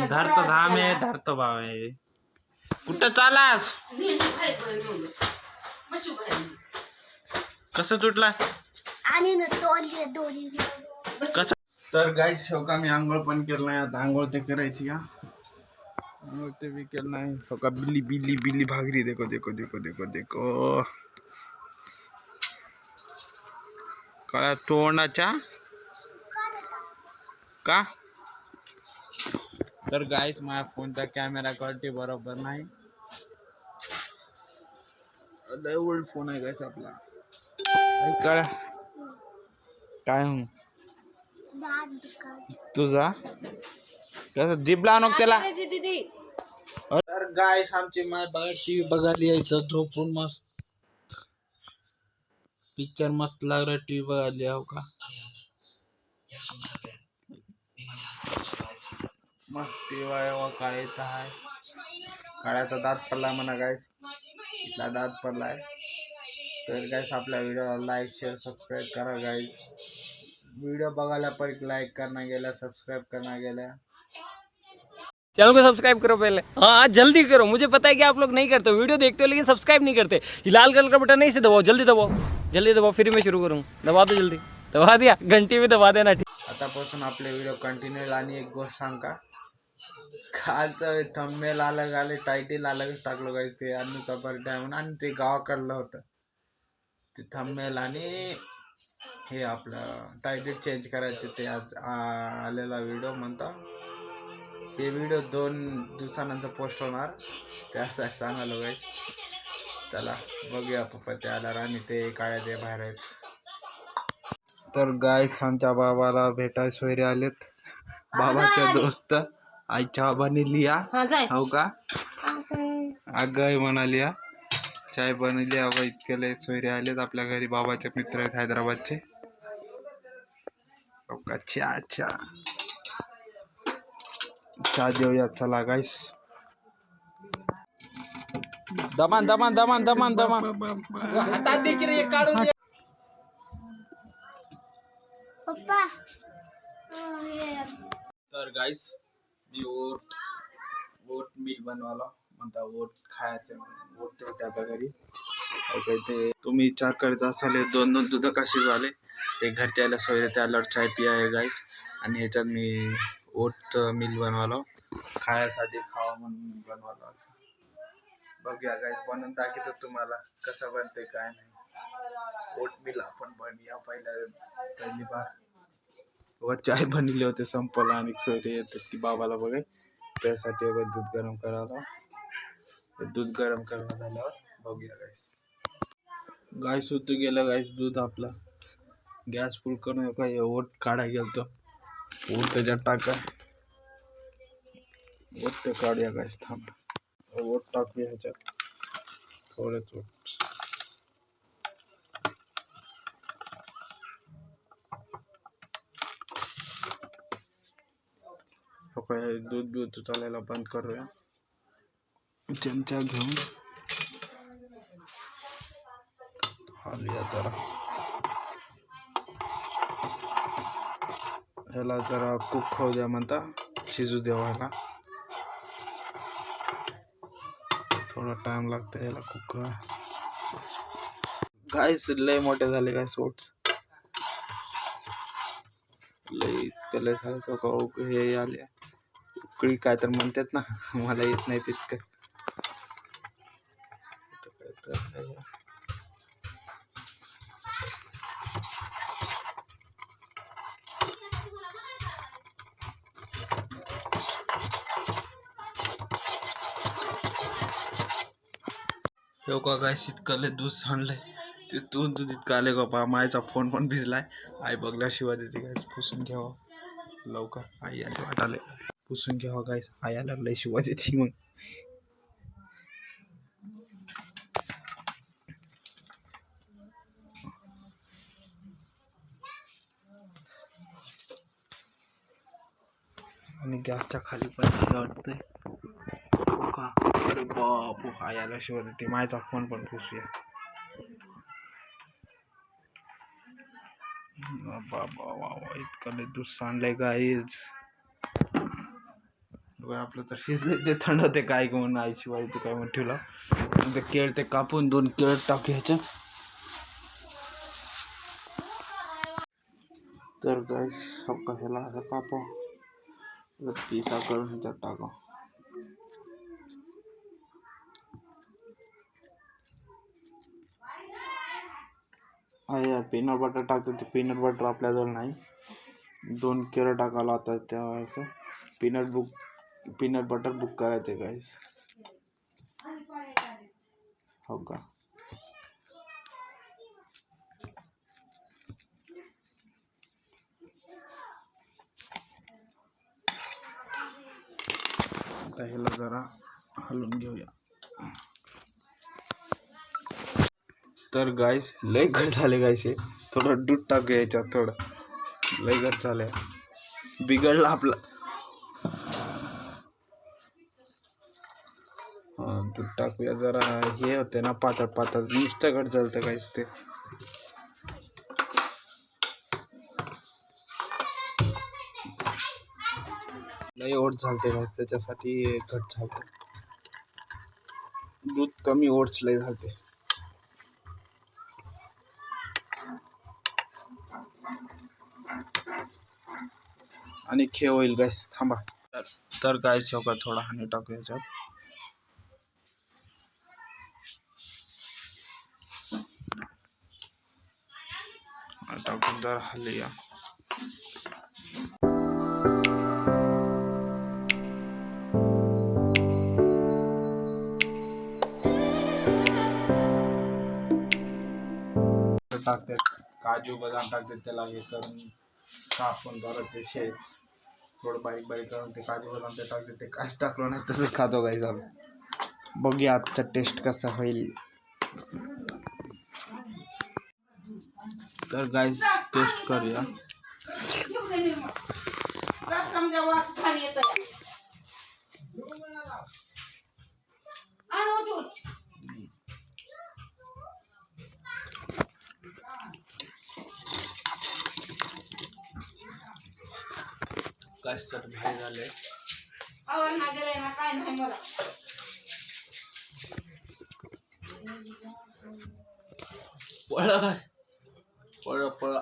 धरतो धाम आहे धरतो भाव आहे. कुठं चालास? कसं तुटला कसं? तर गाईस शोका मी आंघोळ पण केलं नाही. आता आंघोळ ते करायची का आंघोळ ते बी केलं नाही. शोका बिल्ली बिल्ली बिल्ली भागरी देखो देखो देखो देखो देखो काय तोंडाच्या का. तर गाईस माझ्या फोनचा कॅमेरा क्वालिटी बरोबर नाही. लय ओल्ड फोन आहे गाईस आपला. कळा काय हूं तुझा कसं जीभ लावू नको त्याला. तर गाईस आमची माय बघा टीव्ही बघायला यायचं झोपून मस्त पिक्चर मस्त लागला. टीव्ही बघायला हो का मस्त टीव्ही आहे. काय येत आहे काळ्याचा दात पडला म्हणा गाईस. इथला दात पडलाय. तर गाईस आपल्या व्हिडिओला लाईक शेअर सबस्क्राईब करा गाईस. वीडियो बघायला पर लाइक करना गेला सब्सक्राइब करना गेला. चैनल को सब्सक्राइब करो पहले। हाँ जल्दी करो, मुझे पता है कि आप लोग नहीं करते हो, वीडियो देखते हो लेकिन सब्सक्राइब नहीं करते। ये लाल कलर का बटन नहीं से दबाओ, जल्दी दबाओ जल्दी दबाओ, फिर मैं शुरू करूँ। दबा दो जल्दी, दबा दिया, घंटी भी दबा देना ठीक। आतापासून आपले व्हिडिओ कंटिन्यू. आणि एक गोष्ट सांग का कालचं थंबनेल अलग आले टायटल अलगच टाकलो गाईस. ते अन्नूचा बर्थडे आहे म्हणून आणि ते गावाकडलं होतं ते थंबनेल आणि हे आपलं टायटल चेंज करायचे. ते आज आलेला व्हिडिओ म्हणता हे व्हिडिओ 2 दिवसानंतर पोस्ट होणार त्यासाठी सांगालो गाईस. चला बघूया पप्पा ते आल्यावर. आणि ते काळ्या ते बाहेर आहेत. तर गाईस आमच्या बाबाला भेटाय सोयरे आलेत. बाबाच्या दोस्त आई चहा बनली हो का आगाय म्हणाली चाय बनली. अगं इतके सोयरे आलेत आपल्या घरी. बाबाचे मित्र आहेत हैदराबादचे. चहा चहा चहा देऊया चला गाईस. दमान दमान दमान दमान दमान हातात दे की रे काढून पप्पा. तर गाईस मी ओट मिल बनवाला म्हणता. ओट खायचं ओट ठेवते आपल्या घरी. ते तुम्ही विचार करत असाल 2-2 दूध कशी झाले. ते घरच्याला सोयरे त्याला चाय पिया आहे गाईस. आणि ह्याच्यात मी ओट मिल बनवालो खायासाठी खावा म्हणून बनवालो. बघूया गाईस बनवून दाखवतो तुम्हाला कसं बनते काय नाही. ओट मिल आपण बनवूया पहिली बार. व चाय बनले होते संपला आणि सोयरे येतात की बाबाला बघाय त्यासाठी दूध गरम करायला. दूध गरम करणं झाल्यावर बघूया गाईस. गाईस होतं गेलं गाईस दूध आपला. गॅस फुल करून काय ओट काढा गेलतो. ओट त्याच्यात टाका ओट ते काढूया गाईस. थांब ओट टाकूया ह्याच्यात थोडेच ओट. दूध चालायला बंद करूया. चमचा घेऊन हलूया जरा. ह्याला जरा कुक होऊ द्या म्हणता शिजू देवायला. थोडा टाइम लागतो ह्याला कुक. गाईस लय मोठे झाले गाईस ओट्स. लय त्याला झालं का हे आले उकळी काय तर म्हणतात ना मला येत नाही तितकं. हो का गाईस इतकं दूध सांडलंय. ते दूध इतकं आले का मायचा फोन पण भिजलाय. आई बघल्याशिवाय देते गाईस. पुसून घ्यावं लवकर. आई आली वाटाले पुसून घ्यावं गाईस. आई आल्यावर लय शिवाय देते मग. आणि गॅसच्या खाली पण वाटतंय का. अरे बापू आई आल्याशिवाय देते. मायचा फोन पण पुसूया. बाबा वा इतकं दूध सांडलंय गाईज. बघा आपलं तर शिजले ते थंड होते काय म्हणून आईशिवाय ते काय म्हणून ठेवलं. ते केळ ते कापून 2 केळ टाकू ह्याच्यात. तर गाईस सबका ह्याला असं कापव पिसा करून ह्याच्यात टाका. पीनट बटर टाकतो ते पीनट बटर आपल्याजवळ नाही. 2 केळं टाकायला आता त्यावेळेस पीनट बटर बुक करायचे गाईस. हो का आता ह्याला जरा हलवून घेऊया. तर गाईस लय घट झाले गाईस. हे थोडं दूध टाकूया याच्यात. थोडं लय घट झालंय. बिघडला आपला. दूध टाकूया जरा. हे होते ना पातळ पातळ नुसतं घट झालं गाईस. ते लय ओट झालते गाईस त्याच्यासाठी घट झालते. दूध कमी ओट्स लय झालते. आणि खे होईल गाईस. थांबा. तर गाईस हो का थोडा हानी टाकू याच्यात. टाकून जरा हलूया. टाकते काजू बदाम टाकते त्याला हे करून कापून जरा ते थोडं बारीक बारीक करून ते काजू बदाम ते टाकते. ते काहीच टाकलं नाही तसंच खातो गाईस. बघूया आजचा टेस्ट कसा होईल. तर गाईस टेस्ट करूया. गाईस तर भारी झाले. पळा काय पळा पळा.